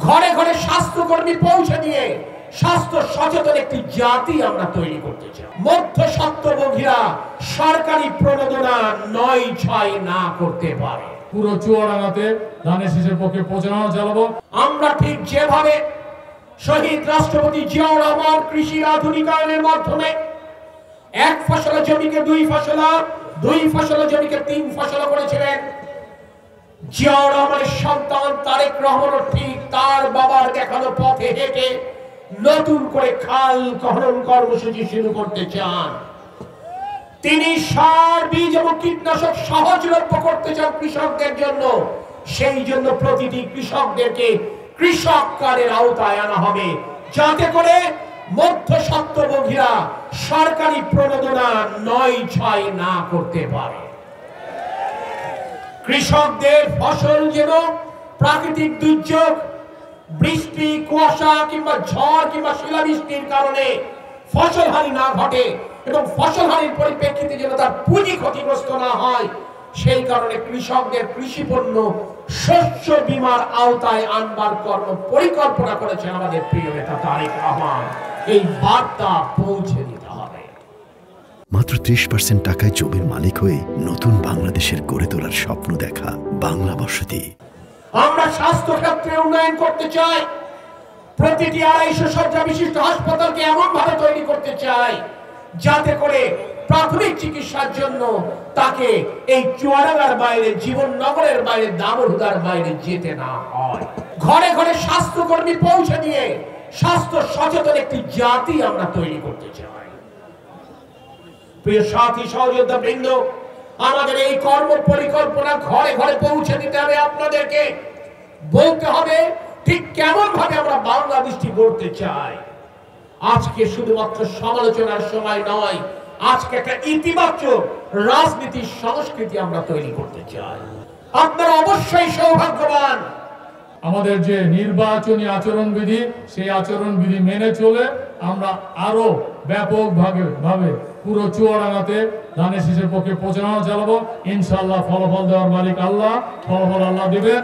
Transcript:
ঘরে ঘরে স্বাস্থ্যকর্মী পৌঁছে দিয়ে স্বাস্থ্য সচেতন একটি জাতি আমরা তৈরি করতে চাই। মধ্যস্বত্বভোগীরা সরকারি প্রণোদনা ৯/৬ না করতে পারে। পুরো চুয়াডাঙ্গাতে ধানের শীষের পক্ষে প্রচারণা চালাবো। আমরা ঠিক যেভাবে শহীদ রাষ্ট্রপতি জিয়াউর রহমান কৃষির আধুনিকায়নের মাধ্যমে ১ ফসলা জমিকে ২ ফসলা, ২ ফসলা জমিকে ৩ ফসলা করেছিলেন, জিয়াউর রহমানের সন্তান তারেক রহমানও ঠিক তার বাবার দেখানো পথে হেঁটে নতুন করে খাল খনন কর্মসূচি শুরু করতে চান। তিনি সার, বীজ এবং কীটনাশক সহজলভ্য করতে চান কৃষকদের জন্য। সেই জন্য প্রতিটি কৃষকদেরকে কৃষক কার্ডের আওতায় আনা হবে, যাতে করে মধ্যস্বত্বভোগীরা সরকারি প্রণোদনা ৯/৬ না করতে পারে। কৃষকদের ফসল যেন প্রাকৃতিক দুর্যোগ, বৃষ্টি, কুয়াশা কিংবা ঝড় কিংবা শিলাবৃষ্টির কারণে ফসল হানি না ঘটে এবং ফসল হানির পরিপ্রেক্ষিতে যেন তার পুঁজি ক্ষতিগ্রস্ত না হয়, সেই কারণে কৃষকদের কৃষি পণ্য শস্য বীমার আওতায় আনবার পরিকল্পনা করেছেন আমাদের প্রিয় নেতা তারেক রহমান। এই বার্তা পৌঁছে দিতে হবে। মাত্র ৩০% টাকায় জমির মালিক হয়ে নতুন বাংলাদেশের গড়ে তোলার স্বপ্ন দেখা বাংলা বসতি। আমরা স্বাস্থ্য ক্ষেত্রে উন্নয়ন করতে চাই। প্রতিটি ২৫০ শয্যা বিশিষ্ট হাসপাতালকে এমন ভাবে তৈরি করতে চাই যাতে করে প্রাথমিক চিকিৎসার জন্য তাকে এই চুয়াডাঙ্গার বাইরে, জীবননগরের বাইরে, দামোহদার বাইরে যেতে না হয়। ঘরে ঘরে স্বাস্থ্যকর্মী পৌঁছে দিয়ে স্বাস্থ্য সচেতন একটি জাতি আমরা তৈরি করতে চাই। প্রিয় সাথী সহযোদ্ধা বৃন্দ, আমাদের এই কর্ম পরিকল্পনা ঘরে ঘরে পৌঁছে দিতে হবে। আপনাদেরকে বলতে হবে ঠিক কেমন ভাবে আমরা বাংলাদেশটি গড়তে চাই। আজকে শুধুমাত্র সমালোচনার সময় নয়, আজকে একটা ইতিবাচক রাজনীতির সংস্কৃতি আমরা তৈরি করতে চাই। আপনারা অবশ্যই সৌভাগ্যবান। আমাদের যে নির্বাচনী আচরণবিধি, সেই আচরণবিধি মেনে চলে আমরা আরো ব্যাপকভাবে পুরো চুয়াডাঙ্গাতে ধানের শীষের পক্ষে প্রচারণা চালাবো। ইনশাআল্লাহ ফলাফল দেওয়ার মালিক আল্লাহ, ফলাফল আল্লাহ দিবেন।